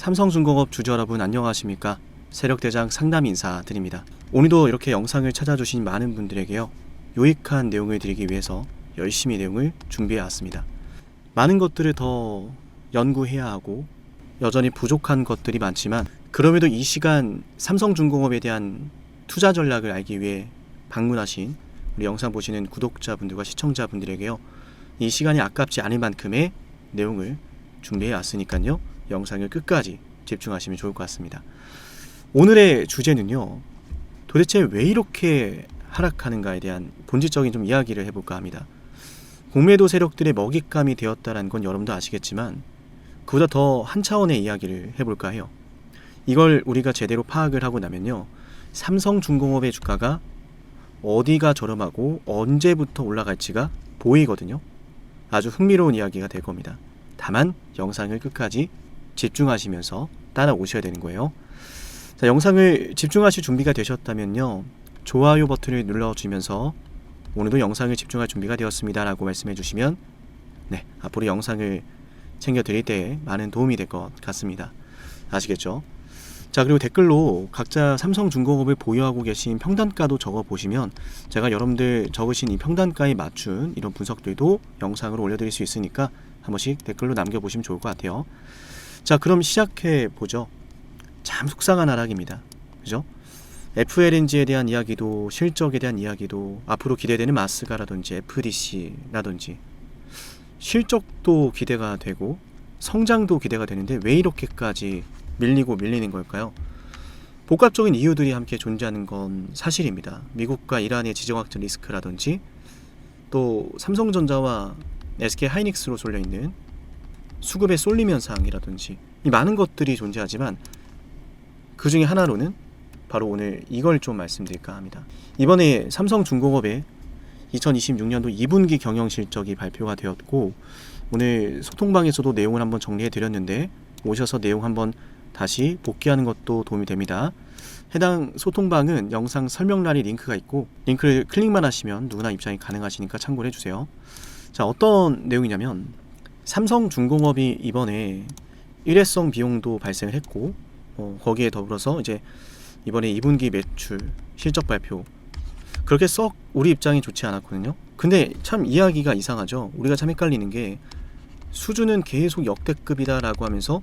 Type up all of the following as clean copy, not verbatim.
삼성중공업 주주 여러분 안녕하십니까? 세력대장 상담 인사드립니다. 오늘도 이렇게 영상을 찾아주신 많은 분들에게요, 유익한 내용을 드리기 위해서 열심히 내용을 준비해 왔습니다. 많은 것들을 더 연구해야 하고 여전히 부족한 것들이 많지만, 그럼에도 이 시간 삼성중공업에 대한 투자 전략을 알기 위해 방문하신 우리 영상 보시는 구독자분들과 시청자분들에게요, 이 시간이 아깝지 않을 만큼의 내용을 준비해 왔으니까요, 영상을 끝까지 집중하시면 좋을 것 같습니다. 오늘의 주제는요, 도대체 왜 이렇게 하락하는가에 대한 본질적인 좀 이야기를 해볼까 합니다. 공매도 세력들의 먹잇감이 되었다는 건 여러분도 아시겠지만, 그보다 더 한 차원의 이야기를 해볼까 해요. 이걸 우리가 제대로 파악을 하고 나면요, 삼성중공업의 주가가 어디가 저렴하고 언제부터 올라갈지가 보이거든요. 아주 흥미로운 이야기가 될 겁니다. 다만 영상을 끝까지 집중하시면서 따라오셔야 되는 거예요. 자, 영상을 집중하실 준비가 되셨다면요, 좋아요 버튼을 눌러주면서 오늘도 영상을 집중할 준비가 되었습니다 라고 말씀해 주시면, 네, 앞으로 영상을 챙겨드릴 때 많은 도움이 될 것 같습니다. 아시겠죠? 자, 그리고 댓글로 각자 삼성중공업을 보유하고 계신 평단가도 적어보시면 제가 여러분들 적으신 이 평단가에 맞춘 이런 분석들도 영상으로 올려드릴 수 있으니까 한 번씩 댓글로 남겨보시면 좋을 것 같아요. 자, 그럼 시작해 보죠. 참 속상한 하락입니다. 그죠? FLNG에 대한 이야기도, 실적에 대한 이야기도, 앞으로 기대되는 마스가라든지 FDC라든지 실적도 기대가 되고 성장도 기대가 되는데 왜 이렇게까지 밀리는 걸까요? 복합적인 이유들이 함께 존재하는 건 사실입니다. 미국과 이란의 지정학적 리스크라든지, 또 삼성전자와 SK하이닉스로 쏠려있는 수급의 쏠림 현상이라든지, 이 많은 것들이 존재하지만 그 중에 하나로는 바로 오늘 이걸 좀 말씀드릴까 합니다. 이번에 삼성중공업의 2026년도 2분기 경영실적이 발표가 되었고, 오늘 소통방에서도 내용을 한번 정리해 드렸는데 오셔서 내용 한번 다시 복귀하는 것도 도움이 됩니다. 해당 소통방은 영상 설명란에 링크가 있고, 링크를 클릭만 하시면 누구나 입장이 가능하시니까 참고를 해주세요. 자, 어떤 내용이냐면, 삼성중공업이 이번에 일회성 비용도 발생을 했고, 거기에 더불어서 이제 이번에 2분기 매출 실적 발표, 그렇게 썩 우리 입장이 좋지 않았거든요. 근데 참 이야기가 이상하죠. 우리가 참 헷갈리는 게, 수준은 계속 역대급이다 라고 하면서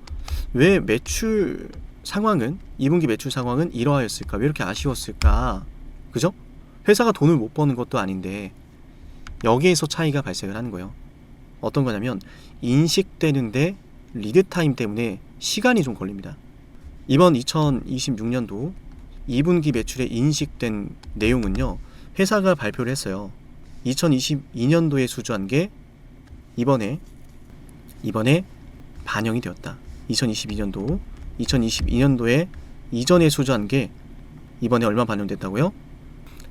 왜 매출 상황은, 2분기 매출 상황은 이러하였을까, 왜 이렇게 아쉬웠을까, 그죠? 회사가 돈을 못 버는 것도 아닌데 여기에서 차이가 발생을 하는 거예요. 어떤 거냐면, 인식되는데 리드타임 때문에 시간이 좀 걸립니다. 이번 2026년도 2분기 매출에 인식된 내용은요, 회사가 발표를 했어요. 2022년도에 수주한 게 이번에 반영이 되었다. 2022년도에 이전에 수주한 게 이번에 얼마 반영됐다고요?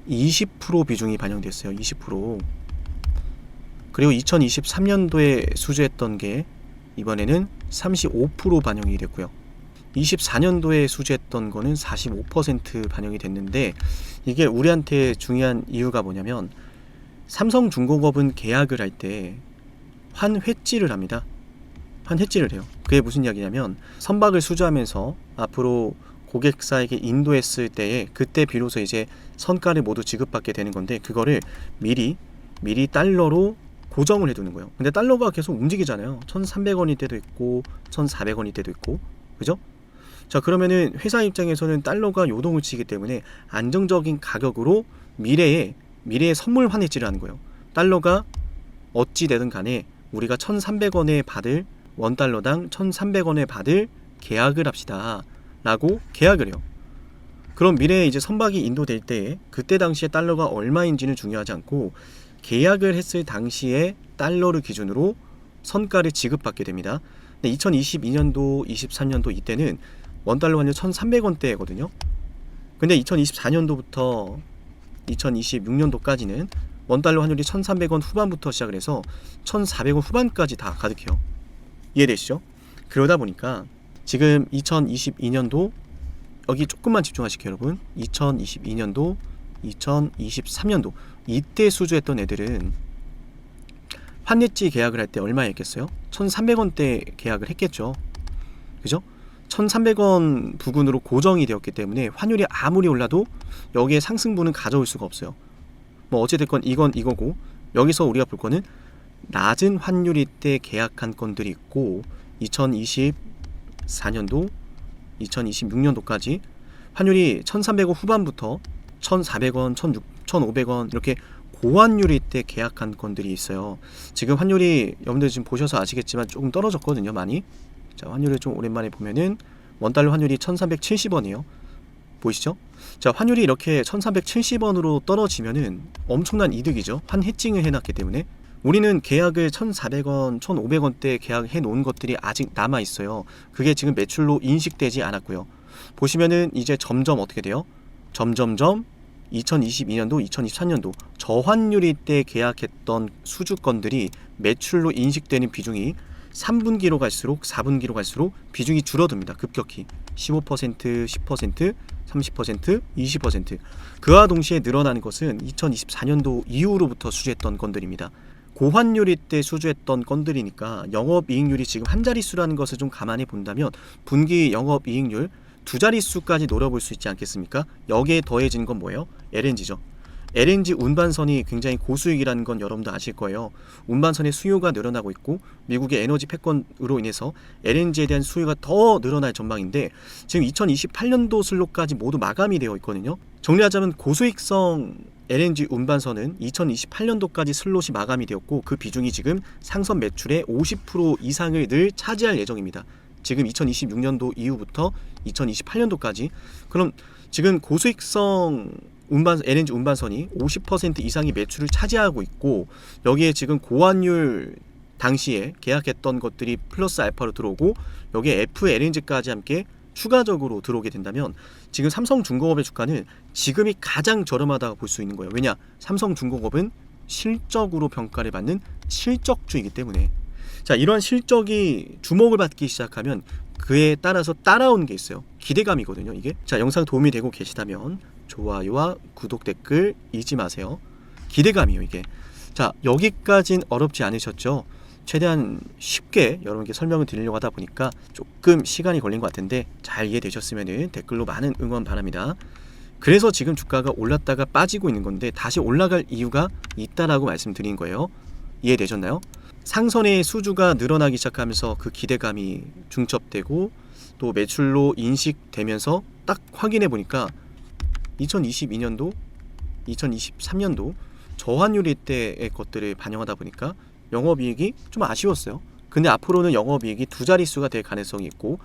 20% 비중이 반영됐어요. 20%. 그리고 2023년도에 수주했던 게 이번에는 35% 반영이 됐고요. 24년도에 수주했던 거는 45% 반영이 됐는데, 이게 우리한테 중요한 이유가 뭐냐면, 삼성중공업은 계약을 할 때 환회지를 합니다. 환회지를 해요. 그게 무슨 이야기냐면, 선박을 수주하면서 앞으로 고객사에게 인도했을 때에 그때 비로소 이제 선가를 모두 지급받게 되는 건데, 그거를 미리 달러로 고정을 해두는 거예요. 근데 달러가 계속 움직이잖아요. 1,300원일 때도 있고 1,400원일 때도 있고, 그죠? 자, 그러면은 회사 입장에서는 달러가 요동을 치기 때문에 안정적인 가격으로 미래에 선물 환해지를 하는 거예요. 달러가 어찌 되든 간에 우리가 1,300원에 받을, 원달러당 1,300원에 받을 계약을 합시다 라고 계약을 해요. 그럼 미래에 이제 선박이 인도될 때 그때 당시에 달러가 얼마인지는 중요하지 않고, 계약을 했을 당시에 달러를 기준으로 선가를 지급받게 됩니다. 근데 2022년도, 23년도 이때는 원달러 환율 1,300원대거든요. 근데 2024년도부터 2026년도까지는 원달러 환율이 1,300원 후반부터 시작을 해서 1,400원 후반까지 다 가득해요. 이해되시죠? 그러다 보니까 지금 2022년도, 여기 조금만 집중하실게요 여러분. 2022년도, 2023년도 이때 수주했던 애들은 환해지 계약을 할 때 얼마였겠어요? 1,300원대 계약을 했겠죠. 그죠? 1300원 부근으로 고정이 되었기 때문에 환율이 아무리 올라도 여기에 상승분은 가져올 수가 없어요. 뭐 어찌됐건 이건 이거고, 여기서 우리가 볼 거는 낮은 환율일 때 계약한 건들이 있고 2024년도 2026년도까지 환율이 1300원 후반부터 1400원 1500원 이렇게 고환율일 때 계약한 건들이 있어요. 지금 환율이 여러분들 지금 보셔서 아시겠지만 조금 떨어졌거든요, 많이. 자, 환율을 좀 오랜만에 보면은 원달러 환율이 1370원이에요. 보이시죠? 자, 환율이 이렇게 1370원으로 떨어지면은 엄청난 이득이죠. 환 해칭을 해놨기 때문에. 우리는 계약을 1400원, 1500원대 계약해 놓은 것들이 아직 남아 있어요. 그게 지금 매출로 인식되지 않았고요. 보시면은 이제 점점 어떻게 돼요? 점점점 2022년도, 2023년도 저환율일 때 계약했던 수주건들이 매출로 인식되는 비중이 3분기로 갈수록 4분기로 갈수록 비중이 줄어듭니다. 급격히 15%, 10%, 30%, 20%. 그와 동시에 늘어나는 것은 2024년도 이후로부터 수주했던 건들입니다. 고환율일 때 수주했던 건들이니까 영업이익률이 지금 한 자릿수라는 것을 좀 감안해 본다면 분기 영업이익률 두 자릿수까지 노려볼 수 있지 않겠습니까? 여기에 더해진 건 뭐예요? LNG죠. LNG 운반선이 굉장히 고수익이라는 건 여러분도 아실 거예요. 운반선의 수요가 늘어나고 있고 미국의 에너지 패권으로 인해서 LNG에 대한 수요가 더 늘어날 전망인데 지금 2028년도 슬롯까지 모두 마감이 되어 있거든요. 정리하자면 고수익성 LNG 운반선은 2028년도까지 슬롯이 마감이 되었고 그 비중이 지금 상선 매출의 50% 이상을 늘 차지할 예정입니다. 지금 2026년도 이후부터 2028년도까지. 그럼 지금 고수익성 LNG 운반선이 50% 이상의 매출을 차지하고 있고 여기에 지금 고환율 당시에 계약했던 것들이 플러스 알파로 들어오고 여기에 FLNG까지 함께 추가적으로 들어오게 된다면 지금 삼성중공업의 주가는 지금이 가장 저렴하다고 볼 수 있는 거예요. 왜냐? 삼성중공업은 실적으로 평가를 받는 실적주이기 때문에. 자, 이러한 실적이 주목을 받기 시작하면 그에 따라서 따라오는 게 있어요. 기대감이거든요, 이게. 자, 영상 도움이 되고 계시다면 좋아요와 구독, 댓글 잊지 마세요. 기대감이에요, 이게. 자, 여기까진 어렵지 않으셨죠? 최대한 쉽게 여러분께 설명을 드리려고 하다 보니까 조금 시간이 걸린 것 같은데 잘 이해되셨으면 댓글로 많은 응원 바랍니다. 그래서 지금 주가가 올랐다가 빠지고 있는 건데 다시 올라갈 이유가 있다라고 말씀드린 거예요. 이해되셨나요? 상선의 수주가 늘어나기 시작하면서 그 기대감이 중첩되고 또 매출로 인식되면서 딱 확인해 보니까 2022년도, 2023년도 저환율일 때의 것들을 반영하다 보니까 영업이익이 좀 아쉬웠어요. 근데 앞으로는 영업이익이 두 자릿수가 될 가능성이 있고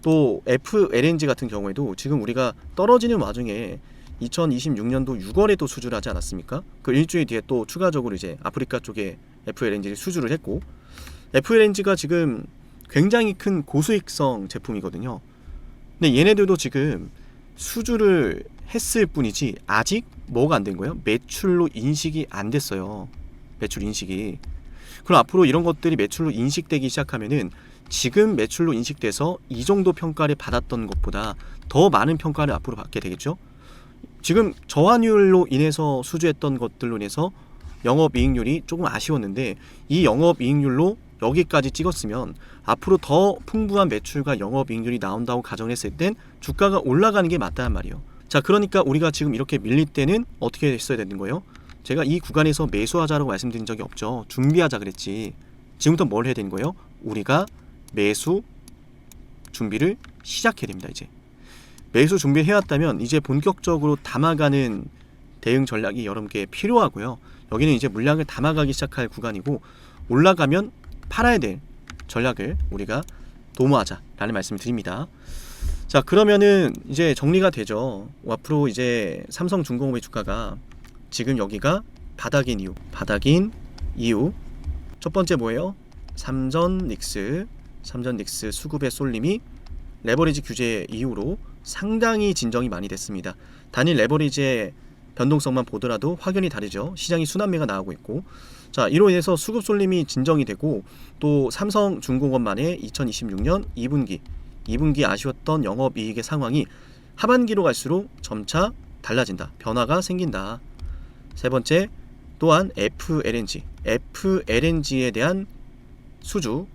또 FLNG 같은 경우에도 지금 우리가 떨어지는 와중에 2026년도 6월에도 수주를 하지 않았습니까? 그 일주일 뒤에 또 추가적으로 이제 아프리카 쪽에 FLNG를 수주를 했고 FLNG가 지금 굉장히 큰 고수익성 제품이거든요. 근데 얘네들도 지금 수주를 했을 뿐이지 아직 뭐가 안 된 거예요? 매출로 인식이 안 됐어요. 매출 인식이. 그럼 앞으로 이런 것들이 매출로 인식되기 시작하면은 지금 매출로 인식돼서 이 정도 평가를 받았던 것보다 더 많은 평가를 앞으로 받게 되겠죠. 지금 저환율로 인해서 수주했던 것들로 인해서 영업이익률이 조금 아쉬웠는데 이 영업이익률로 여기까지 찍었으면 앞으로 더 풍부한 매출과 영업이익률이 나온다고 가정했을 땐 주가가 올라가는 게 맞다는 말이에요. 자, 그러니까 우리가 지금 이렇게 밀릴 때는 어떻게 했어야 되는 거예요? 제가 이 구간에서 매수하자라고 말씀드린 적이 없죠. 준비하자 그랬지. 지금부터 뭘 해야 되는 거예요? 우리가 매수 준비를 시작해야 됩니다. 이제 매수 준비를 해왔다면 이제 본격적으로 담아가는 대응 전략이 여러분께 필요하고요. 여기는 이제 물량을 담아가기 시작할 구간이고 올라가면 팔아야 될 전략을 우리가 도모하자라는 말씀을 드립니다. 자, 그러면은 이제 정리가 되죠. 앞으로 이제 삼성중공업의 주가가 지금 여기가 바닥인 이유 첫 번째 뭐예요? 삼전닉스 수급의 쏠림이 레버리지 규제 이후로 상당히 진정이 많이 됐습니다. 단일 레버리지의 변동성만 보더라도 확연히 다르죠. 시장이 순환매가 나오고 있고 자, 이로 인해서 수급 쏠림이 진정이 되고 또 삼성중공업만의 2026년 2분기 아쉬웠던 영업이익의 상황이 하반기로 갈수록 점차 달라진다. 변화가 생긴다. 세 번째, 또한 FLNG에 대한 수주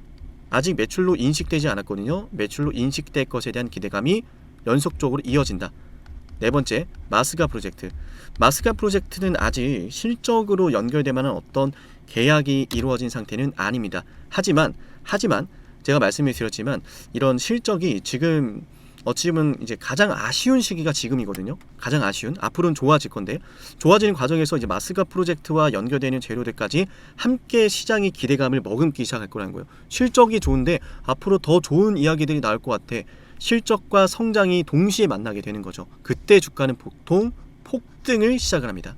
아직 매출로 인식되지 않았거든요. 매출로 인식될 것에 대한 기대감이 연속적으로 이어진다. 네 번째, 마스가 프로젝트. 마스가 프로젝트는 아직 실적으로 연결될 만한 어떤 계약이 이루어진 상태는 아닙니다. 하지만 제가 말씀을 드렸지만 이런 실적이 지금 어찌 보면 이제 가장 아쉬운 시기가 지금이거든요. 가장 아쉬운, 앞으로는 좋아질 건데, 좋아지는 과정에서 이제 마스가 프로젝트와 연결되는 재료들까지 함께 시장이 기대감을 머금기 시작할 거라는 거예요. 실적이 좋은데 앞으로 더 좋은 이야기들이 나올 것 같아. 실적과 성장이 동시에 만나게 되는 거죠. 그때 주가는 보통 폭등을 시작을 합니다.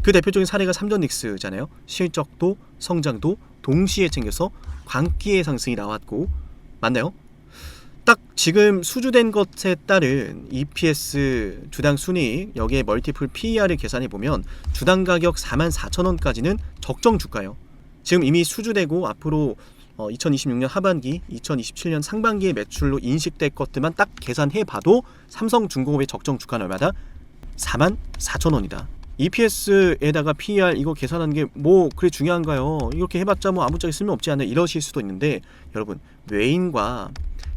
그 대표적인 사례가 삼전닉스잖아요. 실적도 성장도 동시에 챙겨서 광기의 상승이 나왔고, 맞나요? 딱 지금 수주된 것에 따른 EPS 주당 순이익, 여기에 멀티플 PER을 계산해 보면 주당 가격 44,000원까지는 적정 주가예요. 지금 이미 수주되고 앞으로 2026년 하반기, 2027년 상반기의 매출로 인식될 것들만 딱 계산해 봐도 삼성중공업의 적정 주가는 얼마다? 44,000원이다. EPS에다가 PER 이거 계산하는 게 뭐 그래 중요한가요? 이렇게 해봤자 뭐 아무짝에 쓸모없지 않나 이러실 수도 있는데, 여러분, 외인과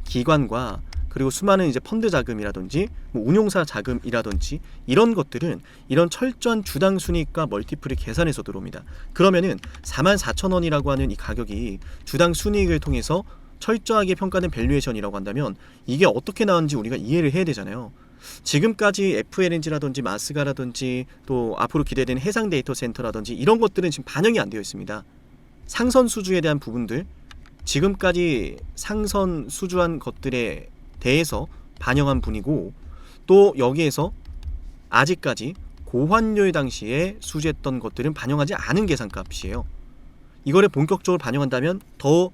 기관과 그리고 수많은 이제 펀드 자금이라든지 뭐 운용사 자금이라든지 이런 것들은 이런 철저한 주당 순이익과 멀티플을 계산해서 들어옵니다. 그러면은 44,000원이라고 하는 이 가격이 주당 순이익을 통해서 철저하게 평가된 밸류에이션이라고 한다면 이게 어떻게 나왔는지 우리가 이해를 해야 되잖아요. 지금까지 FLNG라든지 마스가라든지 또 앞으로 기대되는 해상 데이터 센터라든지 이런 것들은 지금 반영이 안 되어 있습니다. 상선 수주에 대한 부분들, 지금까지 상선 수주한 것들에 대해서 반영한 분이고, 또 여기에서 아직까지 고환율 당시에 수주했던 것들은 반영하지 않은 계산값이에요. 이거를 본격적으로 반영한다면 더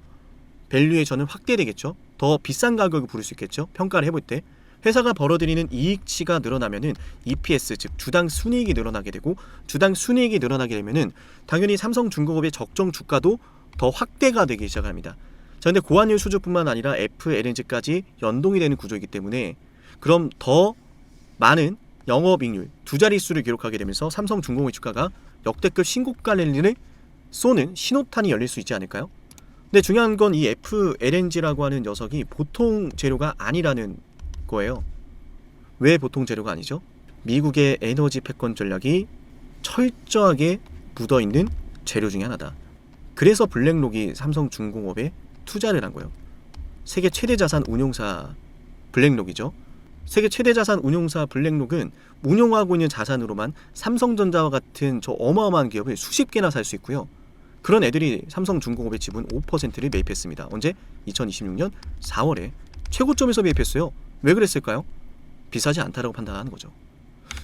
밸류에이션은 확대되겠죠. 더 비싼 가격을 부를 수 있겠죠. 평가를 해볼 때 회사가 벌어들이는 이익치가 늘어나면은 EPS, 즉 주당 순이익이 늘어나게 되고, 주당 순이익이 늘어나게 되면은 당연히 삼성중공업의 적정 주가도 더 확대가 되기 시작합니다. 자, 근데 고환율 수주뿐만 아니라 FLNG까지 연동이 되는 구조이기 때문에 그럼 더 많은 영업이익률 두 자릿수를 기록하게 되면서 삼성중공업의 주가가 역대급 신고가 랠리를 쏘는 신호탄이 열릴 수 있지 않을까요? 근데 중요한 건 이 FLNG라고 하는 녀석이 보통 재료가 아니라는 거예요. 왜 보통 재료가 아니죠? 미국의 에너지 패권 전략이 철저하게 묻어있는 재료 중에 하나다. 그래서 블랙록이 삼성중공업에 투자를 한 거예요. 세계 최대 자산 운용사 블랙록이죠. 세계 최대 자산 운용사 블랙록은 운용하고 있는 자산으로만 삼성전자와 같은 저 어마어마한 기업을 수십 개나 살 수 있고요. 그런 애들이 삼성중공업의 지분 5%를 매입했습니다. 언제? 2026년 4월에 최고점에서 매입했어요. 왜 그랬을까요? 비싸지 않다라고 판단하는 거죠.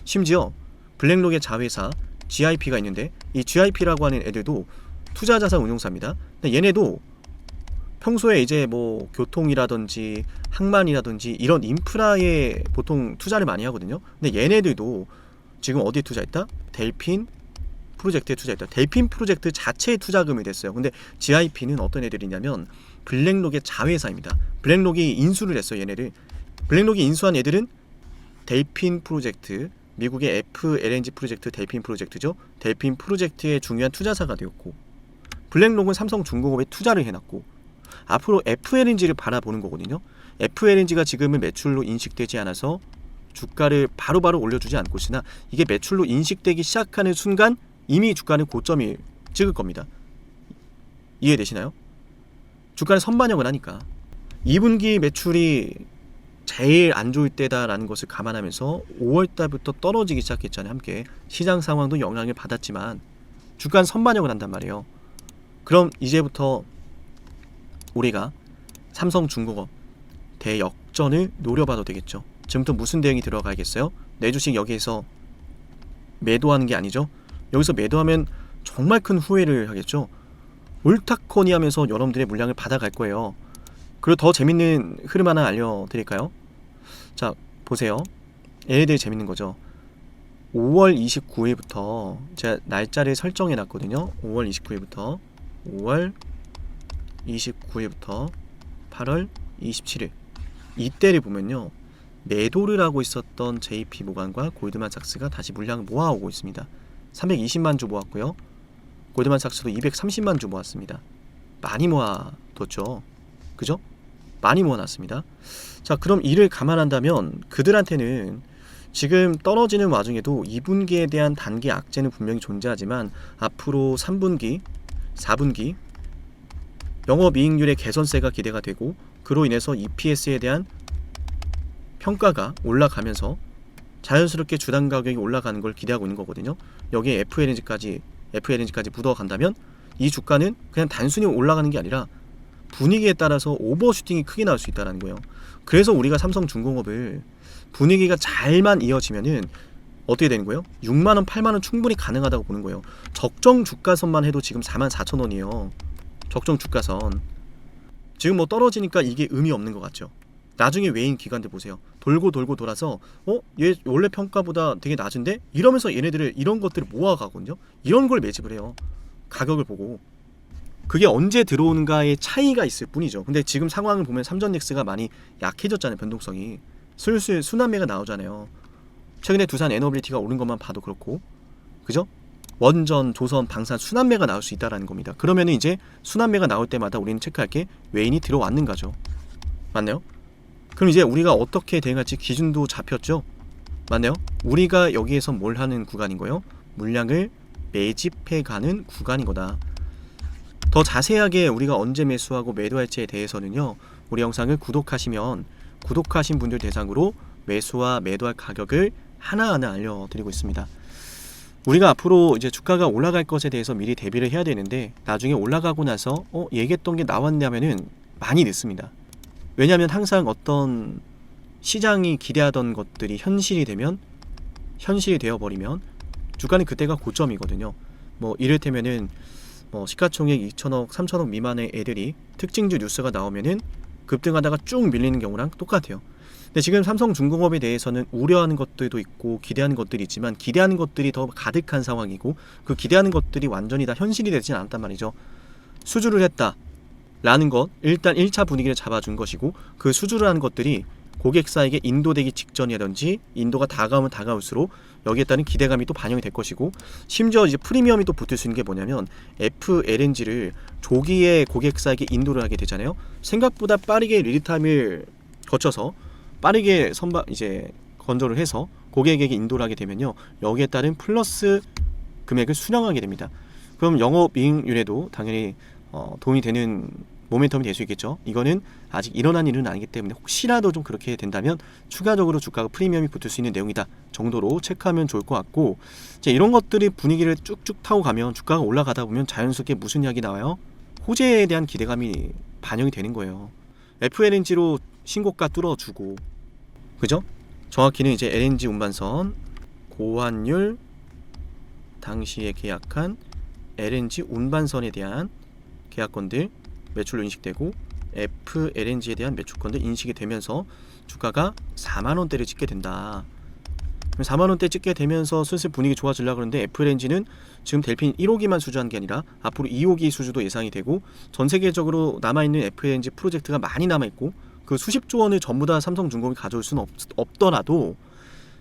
심지어 블랙록의 자회사 GIP가 있는데, 이 GIP라고 하는 애들도 투자자산 운용사입니다. 근데 얘네도 평소에 이제 뭐 교통이라든지 항만이라든지 이런 인프라에 보통 투자를 많이 하거든요. 근데 얘네들도 지금 어디에 투자했다? 델핀 프로젝트에 투자했다. 델핀 프로젝트 자체에 투자금이 됐어요. 근데 GIP는 어떤 애들이냐면 블랙록의 자회사입니다. 블랙록이 인수를 했어요, 얘네를. 블랙록이 인수한 애들은 델핀 프로젝트, 미국의 FLNG 프로젝트 델핀 프로젝트죠. 델핀 프로젝트의 중요한 투자사가 되었고, 블랙록은 삼성중공업에 투자를 해놨고, 앞으로 FLNG를 바라보는 거거든요. FLNG가 지금은 매출로 인식되지 않아서 주가를 바로바로 올려주지 않고 있으나, 이게 매출로 인식되기 시작하는 순간 이미 주가는 고점이 찍을 겁니다. 이해되시나요? 주가는 선반영을 하니까. 2분기 매출이 제일 안 좋을 때다라는 것을 감안하면서 5월달부터 떨어지기 시작했잖아요. 함께 시장 상황도 영향을 받았지만 주가는 선반영을 한단 말이에요. 그럼 이제부터 우리가 삼성중공업 대역전을 노려봐도 되겠죠. 지금부터 무슨 대응이 들어가야겠어요? 내 주식 여기에서 매도하는 게 아니죠. 여기서 매도하면 정말 큰 후회를 하겠죠. 옳다커니 하면서 여러분들의 물량을 받아갈 거예요. 그리고 더 재밌는 흐름 하나 알려드릴까요? 자, 보세요. 얘네들이 재밌는 거죠. 5월 29일부터 제가 날짜를 설정해 놨거든요. 5월 29일부터 8월 27일 이때를 보면요, 매도를 하고 있었던 JP모간과 골드만삭스가 다시 물량을 모아오고 있습니다. 320만 주 모았고요. 골드만삭스도 230만 주 모았습니다. 많이 모아뒀죠. 그죠? 많이 모아놨습니다. 자, 그럼 이를 감안한다면 그들한테는 지금 떨어지는 와중에도 2분기에 대한 단기 악재는 분명히 존재하지만 앞으로 3분기, 4분기 영업이익률의 개선세가 기대가 되고 그로 인해서 EPS에 대한 평가가 올라가면서 자연스럽게 주당 가격이 올라가는 걸 기대하고 있는 거거든요. 여기에 FLNG까지 묻어간다면 이 주가는 그냥 단순히 올라가는 게 아니라 분위기에 따라서 오버슈팅이 크게 나올 수 있다는 거예요. 그래서 우리가 삼성중공업을 분위기가 잘만 이어지면은 어떻게 되는 거예요? 6만원, 8만원 충분히 가능하다고 보는 거예요. 적정 주가선만 해도 지금 44,000원이에요. 적정 주가선. 지금 뭐 떨어지니까 이게 의미 없는 것 같죠? 나중에 외인 기관들 보세요. 돌고 돌아서 얘 원래 평가보다 되게 낮은데? 이러면서 얘네들을 이런 것들을 모아가거든요. 이런 걸 매집을 해요. 가격을 보고. 그게 언제 들어오는가의 차이가 있을 뿐이죠. 근데 지금 상황을 보면 삼전넥스가 많이 약해졌잖아요. 변동성이. 슬슬 순환매가 나오잖아요. 최근에 두산 에너빌리티가 오른 것만 봐도 그렇고, 그죠? 원전, 조선, 방산 순환매가 나올 수 있다라는 겁니다. 그러면은 이제 순환매가 나올 때마다 우리는 체크할 게 외인이 들어왔는가죠. 맞나요? 그럼 이제 우리가 어떻게 대응할지 기준도 잡혔죠. 맞나요? 우리가 여기에서 뭘 하는 구간인 거예요? 물량을 매집해가는 구간인 거다. 더 자세하게 우리가 언제 매수하고 매도할지에 대해서는요, 우리 영상을 구독하시면 구독하신 분들 대상으로 매수와 매도할 가격을 하나하나 알려드리고 있습니다. 우리가 앞으로 이제 주가가 올라갈 것에 대해서 미리 대비를 해야 되는데 나중에 올라가고 나서 얘기했던 게 나왔냐면은 많이 늦습니다. 왜냐하면 항상 어떤 시장이 기대하던 것들이 현실이 되어버리면 주가는 그때가 고점이거든요. 뭐 이를테면은 시가총액 2천억, 3천억 미만의 애들이 특징주 뉴스가 나오면은 급등하다가 쭉 밀리는 경우랑 똑같아요. 근데 지금 삼성중공업에 대해서는 우려하는 것들도 있고 기대하는 것들이 있지만 기대하는 것들이 더 가득한 상황이고 그 기대하는 것들이 완전히 다 현실이 되진 않았단 말이죠. 수주를 했다 라는 것, 일단 1차 분위기를 잡아준 것이고 그 수주를 하는 것들이 고객사에게 인도되기 직전이라든지 인도가 다가오면 다가올수록 여기에 따른 기대감이 또 반영이 될 것이고 심지어 이제 프리미엄이 또 붙을 수 있는 게 뭐냐면 FLNG를 조기에 고객사에게 인도를 하게 되잖아요. 생각보다 빠르게 리드타임을 거쳐서 빠르게 건조를 해서 고객에게 인도를 하게 되면요. 여기에 따른 플러스 금액을 수령하게 됩니다. 그럼 영업이익률에도 당연히 도움이 되는 모멘텀이 될 수 있겠죠. 이거는 아직 일어난 일은 아니기 때문에 혹시라도 좀 그렇게 된다면 추가적으로 주가가 프리미엄이 붙을 수 있는 내용이다 정도로 체크하면 좋을 것 같고, 이제 이런 것들이 분위기를 쭉쭉 타고 가면 주가가 올라가다 보면 자연스럽게 무슨 이야기 나와요? 호재에 대한 기대감이 반영이 되는 거예요. FLNG로 신고가 뚫어주고, 그죠? 정확히는 이제 LNG 운반선 고환율 당시에 계약한 LNG 운반선에 대한 계약건들 매출로 인식되고 FLNG에 대한 매출건들 인식이 되면서 주가가 4만원대를 찍게 된다. 4만원대 찍게 되면서 슬슬 분위기 좋아지려고 그러는데 FLNG는 지금 델핀 1호기만 수주한 게 아니라 앞으로 2호기 수주도 예상이 되고 전 세계적으로 남아있는 FLNG 프로젝트가 많이 남아있고 그 수십조 원을 전부 다 삼성중공업이 가져올 수는 없더라도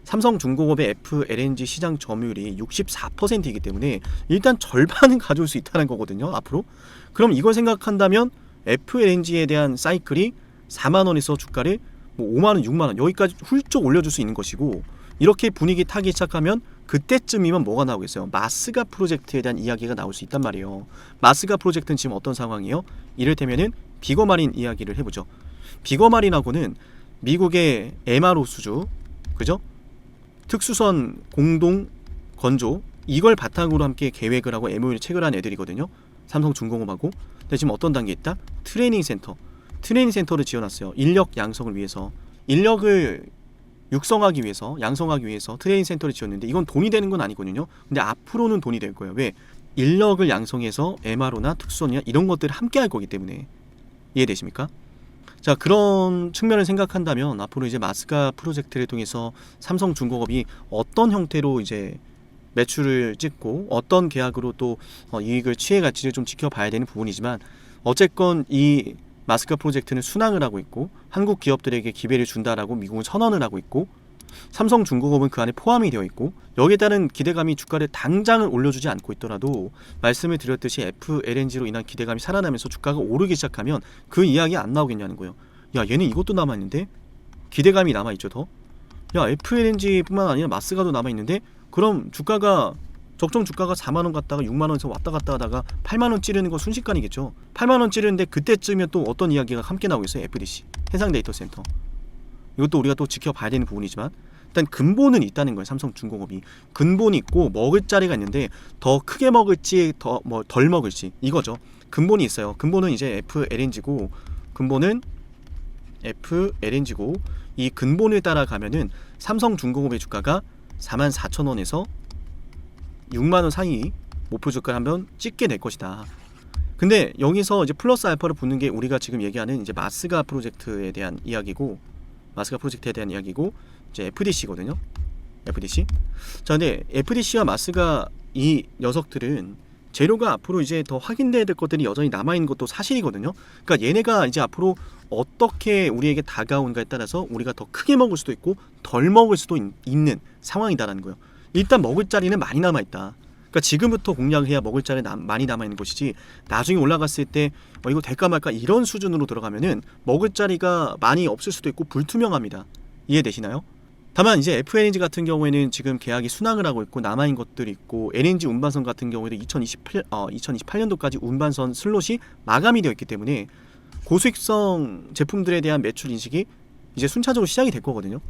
삼성중공업의 FLNG 시장 점유율이 64%이기 때문에 일단 절반은 가져올 수 있다는 거거든요. 앞으로. 그럼 이걸 생각한다면 FLNG에 대한 사이클이 4만원에서 주가를 5만원, 6만원 여기까지 훌쩍 올려줄 수 있는 것이고, 이렇게 분위기 타기 시작하면 그때쯤이면 뭐가 나오겠어요? 마스가 프로젝트에 대한 이야기가 나올 수 있단 말이에요. 마스가 프로젝트는 지금 어떤 상황이에요? 이를테면은 비거마린 이야기를 해보죠. 비거마린하고는 미국의 MRO 수주, 그죠? 특수선 공동 건조, 이걸 바탕으로 함께 계획을 하고 MOU를 체결한 애들이거든요. 삼성중공업하고. 근데 지금 어떤 단계에 있다? 트레이닝 센터를 지어놨어요. 인력 양성을 위해서. 인력을 양성하기 위해서 트레이닝 센터를 지었는데 이건 돈이 되는 건 아니거든요. 근데 앞으로는 돈이 될 거예요. 왜? 인력을 양성해서 MRO나 특수선이나 이런 것들을 함께 할 거기 때문에. 이해되십니까? 자, 그런 측면을 생각한다면 앞으로 이제 마스가 프로젝트를 통해서 삼성중공업이 어떤 형태로 이제 매출을 찍고 어떤 계약으로 또 이익을 취해갈지를 좀 지켜봐야 되는 부분이지만, 어쨌건 이 마스카 프로젝트는 순항을 하고 있고 한국 기업들에게 기회를 준다라고 미국은 선언을 하고 있고, 삼성중공업은 그 안에 포함이 되어 있고 여기에 따른 기대감이 주가를 당장은 올려주지 않고 있더라도 말씀을 드렸듯이 FLNG로 인한 기대감이 살아나면서 주가가 오르기 시작하면 그 이야기 안 나오겠냐는 거예요. 야, 얘는 이것도 남아있는데? 기대감이 남아있죠 더? 야, FLNG뿐만 아니라 마스가도 남아있는데? 그럼 주가가 적정 주가가 4만원 갔다가 6만원에서 왔다 갔다 하다가 8만원 찌르는 거 순식간이겠죠. 8만원 찌르는데 그때쯤이면 또 어떤 이야기가 함께 나오겠어요. FDC 해상 데이터 센터. 이것도 우리가 또 지켜봐야 되는 부분이지만 일단 근본은 있다는 거예요. 삼성중공업이 근본이 있고 먹을 자리가 있는데 더 크게 먹을지 더 뭐 덜 먹을지 이거죠. 근본이 있어요. 근본은 이제 FLNG고 근본은 FLNG고 이 근본을 따라가면은 삼성중공업의 주가가 44,000원에서 6만원 사이 목표 주가를 한번 찍게 될 것이다. 근데 여기서 이제 플러스 알파를 붙는 게 우리가 지금 얘기하는 이제 마스가 프로젝트에 대한 이야기고 이제 FDC거든요. FDC. 자, 근데 FDC와 마스가 이 녀석들은 재료가 앞으로 이제 더 확인돼야 될 것들이 여전히 남아 있는 것도 사실이거든요. 그러니까 얘네가 이제 앞으로 어떻게 우리에게 다가온가에 따라서 우리가 더 크게 먹을 수도 있고 덜 먹을 수도 있는 상황이다라는 거예요. 일단 먹을 자리는 많이 남아 있다. 그러니까 지금부터 공략을 해야 먹을 자리 많이 남아 있는 것이지 나중에 올라갔을 때 이거 될까 말까 이런 수준으로 들어가면은 먹을 자리가 많이 없을 수도 있고 불투명합니다. 이해되시나요? 다만 이제 FLNG 같은 경우에는 지금 계약이 순항을 하고 있고 남아있는 것들이 있고 LNG 운반선 같은 경우에도 2028년도까지 운반선 슬롯이 마감이 되어 있기 때문에 고수익성 제품들에 대한 매출 인식이 이제 순차적으로 시작이 될 거거든요.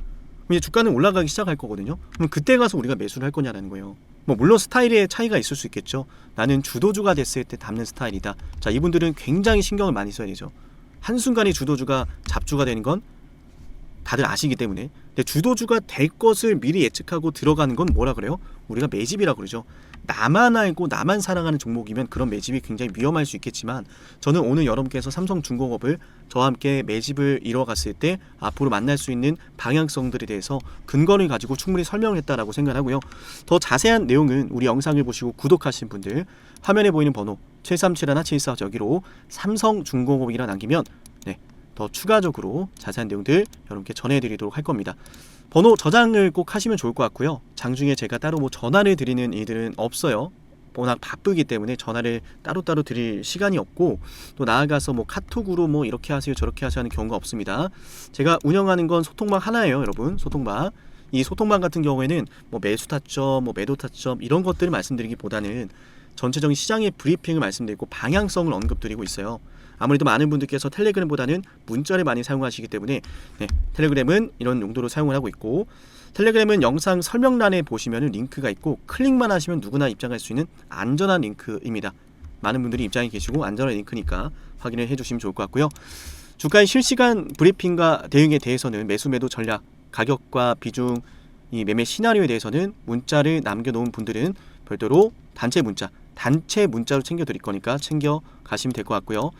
이제 주가는 올라가기 시작할 거거든요. 그럼 그때 가서 우리가 매수를 할 거냐라는 거예요. 뭐 물론 스타일의 차이가 있을 수 있겠죠. 나는 주도주가 됐을 때 담는 스타일이다. 자, 이분들은 굉장히 신경을 많이 써야 되죠. 한순간에 주도주가 잡주가 되는 건 다들 아시기 때문에. 근데 주도주가 될 것을 미리 예측하고 들어가는 건 뭐라 그래요? 우리가 매집이라고 그러죠. 나만 알고 나만 사랑하는 종목이면 그런 매집이 굉장히 위험할 수 있겠지만 저는 오늘 여러분께서 삼성중공업을 저와 함께 매집을 이뤄갔을 때 앞으로 만날 수 있는 방향성들에 대해서 근거를 가지고 충분히 설명을 했다라고 생각하고요. 더 자세한 내용은 우리 영상을 보시고 구독하신 분들 화면에 보이는 번호 7371-74 여기로 삼성중공업이라 남기면 더 추가적으로 자세한 내용들 여러분께 전해드리도록 할 겁니다. 번호 저장을 꼭 하시면 좋을 것 같고요. 장중에 제가 따로 뭐 전화를 드리는 일들은 없어요. 워낙 바쁘기 때문에 전화를 따로따로 드릴 시간이 없고 또 나아가서 뭐 카톡으로 뭐 이렇게 하세요 저렇게 하세요 하는 경우가 없습니다. 제가 운영하는 건 소통방 하나예요, 여러분. 소통방. 이 소통방 같은 경우에는 뭐 매수 타점, 뭐 매도 타점 이런 것들을 말씀드리기보다는 전체적인 시장의 브리핑을 말씀드리고 방향성을 언급드리고 있어요. 아무래도 많은 분들께서 텔레그램보다는 문자를 많이 사용하시기 때문에 텔레그램은 이런 용도로 사용을 하고 있고 텔레그램은 영상 설명란에 보시면 링크가 있고 클릭만 하시면 누구나 입장할 수 있는 안전한 링크입니다. 많은 분들이 입장이 계시고 안전한 링크니까 확인을 해주시면 좋을 것 같고요. 주가의 실시간 브리핑과 대응에 대해서는 매수 매도 전략, 가격과 비중, 이 매매 시나리오에 대해서는 문자를 남겨놓은 분들은 별도로 단체 문자로 챙겨드릴 거니까 챙겨 가시면 될 것 같고요.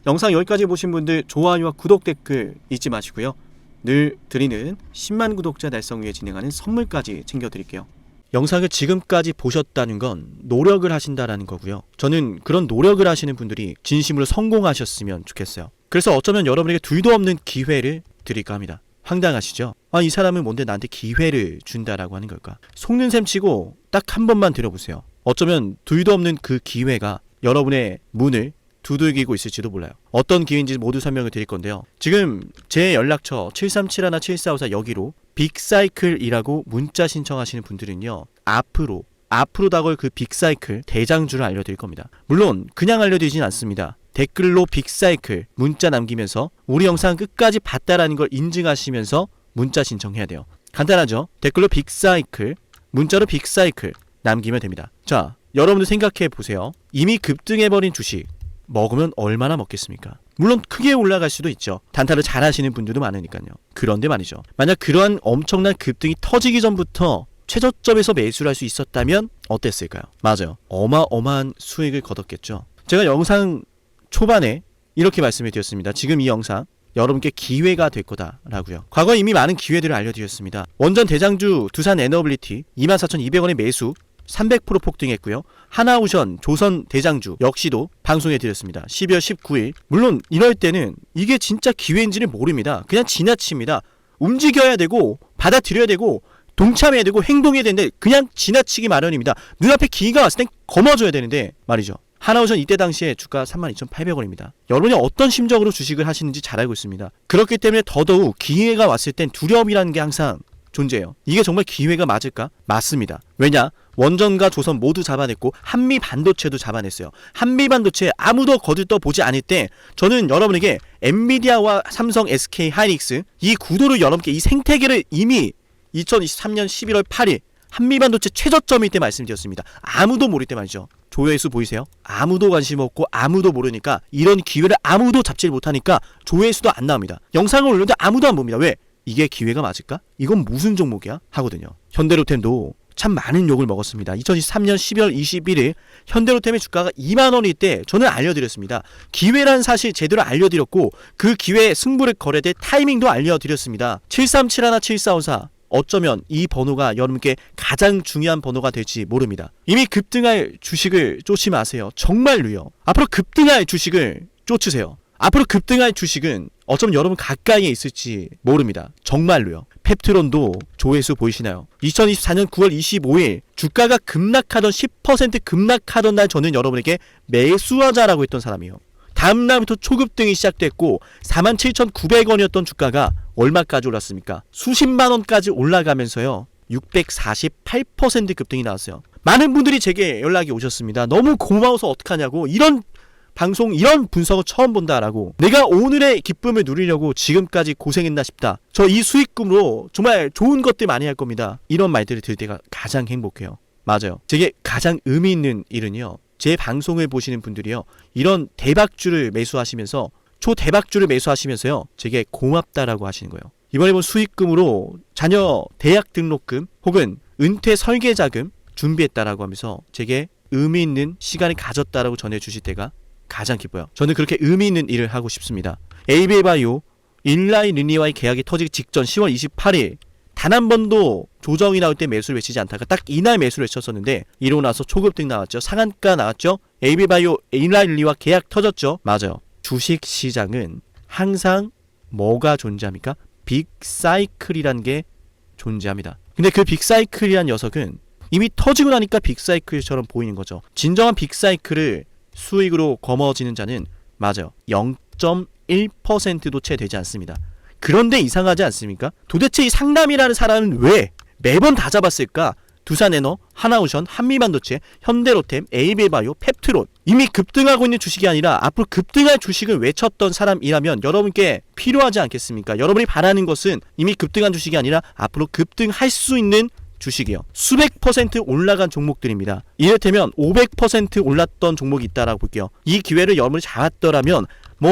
영상 여기까지 보신 분들 좋아요와 구독 댓글 잊지 마시고요. 늘 드리는 10만 구독자 달성 위해 진행하는 선물까지 챙겨드릴게요. 영상을 지금까지 보셨다는 건 노력을 하신다라는 거고요. 저는 그런 노력을 하시는 분들이 진심으로 성공하셨으면 좋겠어요. 그래서 어쩌면 여러분에게 둘도 없는 기회를 드릴까 합니다. 황당하시죠? 이 사람은 뭔데 나한테 기회를 준다라고 하는 걸까? 속는 셈 치고 딱 한 번만 들어보세요. 어쩌면 둘도 없는 그 기회가 여러분의 문을 두들기고 있을지도 몰라요. 어떤 기회인지 모두 설명을 드릴 건데요. 지금 제 연락처 7371-7454 여기로 빅사이클이라고 문자 신청하시는 분들은요. 앞으로 다가올 그 빅사이클 대장주를 알려드릴 겁니다. 물론 그냥 알려드리진 않습니다. 댓글로 빅사이클 문자 남기면서 우리 영상 끝까지 봤다라는 걸 인증하시면서 문자 신청해야 돼요. 간단하죠? 댓글로 빅사이클, 문자로 빅사이클 남기면 됩니다. 자, 여러분들 생각해 보세요. 이미 급등해버린 주식 먹으면 얼마나 먹겠습니까? 물론 크게 올라갈 수도 있죠. 단타를 잘 하시는 분들도 많으니까요. 그런데 말이죠. 만약 그러한 엄청난 급등이 터지기 전부터 최저점에서 매수를 할 수 있었다면 어땠을까요? 맞아요. 어마어마한 수익을 거뒀겠죠. 제가 영상 초반에 이렇게 말씀을 드렸습니다. 지금 이 영상 여러분께 기회가 될 거다라고요. 과거에 이미 많은 기회들을 알려드렸습니다. 원전 대장주 두산 에너빌리티 24,200원의 매수 300% 폭등했고요. 하나오션 조선 대장주 역시도 방송해드렸습니다. 12월 19일. 물론 이럴 때는 이게 진짜 기회인지를 모릅니다. 그냥 지나칩니다. 움직여야 되고 받아들여야 되고 동참해야 되고 행동해야 되는데 그냥 지나치기 마련입니다. 눈앞에 기회가 왔을 땐 거머줘야 되는데 말이죠. 하나오션 이때 당시에 주가 32,800원입니다. 여러분이 어떤 심정으로 주식을 하시는지 잘 알고 있습니다. 그렇기 때문에 더더욱 기회가 왔을 땐 두려움이라는 게 항상 존재해요. 이게 정말 기회가 맞을까? 맞습니다. 왜냐? 원전과 조선 모두 잡아냈고 한미 반도체도 잡아냈어요. 한미 반도체 아무도 거들떠 보지 않을 때 저는 여러분에게 엔비디아와 삼성, SK 하이닉스 이 구도를 여러분께 이 생태계를 이미 2023년 11월 8일 한미반도체 최저점일 때 말씀드렸습니다. 아무도 모를 때 말이죠. 조회수 보이세요? 아무도 관심 없고 아무도 모르니까 이런 기회를 아무도 잡지 못하니까 조회수도 안 나옵니다. 영상을 올렸는데 아무도 안 봅니다. 왜? 이게 기회가 맞을까? 이건 무슨 종목이야? 하거든요. 현대로템도 참 많은 욕을 먹었습니다. 2023년 12월 21일 현대로템의 주가가 2만원일 때 저는 알려드렸습니다. 기회란 사실 제대로 알려드렸고 그 기회에 승부를 걸어야 될 타이밍도 알려드렸습니다. 7371, 7454 어쩌면 이 번호가 여러분께 가장 중요한 번호가 될지 모릅니다. 이미 급등할 주식을 쫓지 마세요. 정말로요. 앞으로 급등할 주식을 쫓으세요. 앞으로 급등할 주식은 어쩌면 여러분 가까이에 있을지 모릅니다. 정말로요. 펩트론도 조회수 보이시나요? 2024년 9월 25일 주가가 급락하던 10% 급락하던 날 저는 여러분에게 매수하자라고 했던 사람이에요. 다음 날부터 초급등이 시작됐고 47,900원이었던 주가가 얼마까지 올랐습니까? 수십만 원까지 올라가면서요. 648% 급등이 나왔어요. 많은 분들이 제게 연락이 오셨습니다. 너무 고마워서 어떡하냐고. 이런 방송, 이런 분석을 처음 본다라고. 내가 오늘의 기쁨을 누리려고 지금까지 고생했나 싶다. 저 이 수익금으로 정말 좋은 것들 많이 할 겁니다. 이런 말들을 들을 때가 가장 행복해요. 맞아요. 제게 가장 의미 있는 일은요. 제 방송을 보시는 분들이요. 이런 대박주를 매수하시면서 초대박주를 매수하시면서요. 제게 고맙다라고 하시는 거예요. 이번에 본 수익금으로 자녀 대학 등록금 혹은 은퇴 설계자금 준비했다라고 하면서 제게 의미 있는 시간을 가졌다라고 전해주실 때가 가장 기뻐요. 저는 그렇게 의미 있는 일을 하고 싶습니다. 에이비바이오 일라이 르니와의 계약이 터지기 직전 10월 28일 단 한 번도 조정이 나올 때 매수를 외치지 않다가 딱 이날 매수를 외쳤었는데 이러고 나서 초급등 나왔죠. 상한가 나왔죠. 에이비바이오 일라이 르니와 계약 터졌죠. 맞아요. 주식시장은 항상 뭐가 존재합니까? 빅사이클이란 게 존재합니다. 근데 그 빅사이클이란 녀석은 이미 터지고 나니까 빅사이클처럼 보이는 거죠. 진정한 빅사이클을 수익으로 거머쥐는 자는 맞아요. 0.1%도 채 되지 않습니다. 그런데 이상하지 않습니까? 도대체 이 상남이라는 사람은 왜 매번 다 잡았을까? 두산에너, 하나오션, 한미반도체, 현대로템, 에이비바이오, 펩트론 이미 급등하고 있는 주식이 아니라 앞으로 급등할 주식을 외쳤던 사람이라면 여러분께 필요하지 않겠습니까? 여러분이 바라는 것은 이미 급등한 주식이 아니라 앞으로 급등할 수 있는 주식이요. 수백 % 올라간 종목들입니다. 이를테면 500% 올랐던 종목이 있다라고 볼게요. 이 기회를 여러분이 잡았더라면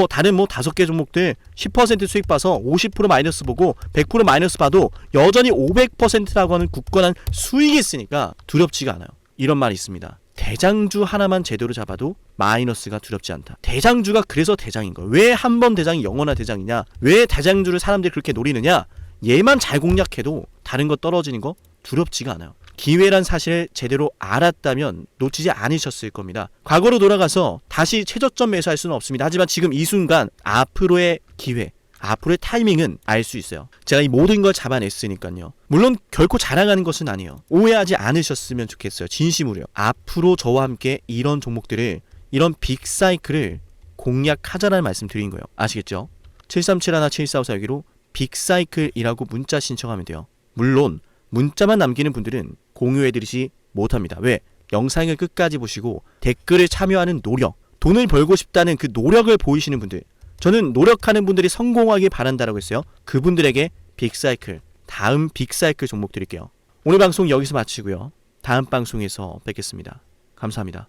다른 5개 종목들 10% 수익 봐서 50% 마이너스 보고 100% 마이너스 봐도 여전히 500%라고 하는 굳건한 수익이 있으니까 두렵지가 않아요. 이런 말이 있습니다. 대장주 하나만 제대로 잡아도 마이너스가 두렵지 않다. 대장주가 그래서 대장인 거예요. 왜 한 번 대장이 영원한 대장이냐? 왜 대장주를 사람들이 그렇게 노리느냐? 얘만 잘 공략해도 다른 거 떨어지는 거 두렵지가 않아요. 기회란 사실을 제대로 알았다면 놓치지 않으셨을 겁니다. 과거로 돌아가서 다시 최저점 매수할 수는 없습니다. 하지만 지금 이 순간 앞으로의 기회, 앞으로의 타이밍은 알 수 있어요. 제가 이 모든 걸 잡아냈으니까요. 물론 결코 자랑하는 것은 아니에요. 오해하지 않으셨으면 좋겠어요. 진심으로요. 앞으로 저와 함께 이런 종목들을, 이런 빅사이클을 공략하자라는 말씀 드린 거예요. 아시겠죠? 7371, 7454 여기로 빅사이클이라고 문자 신청하면 돼요. 물론 문자만 남기는 분들은 공유해드리지 못합니다. 왜? 영상을 끝까지 보시고 댓글을 참여하는 노력, 돈을 벌고 싶다는 그 노력을 보이시는 분들, 저는 노력하는 분들이 성공하길 바란다라고 했어요. 그분들에게 빅사이클, 다음 빅사이클 종목 드릴게요. 오늘 방송 여기서 마치고요. 다음 방송에서 뵙겠습니다. 감사합니다.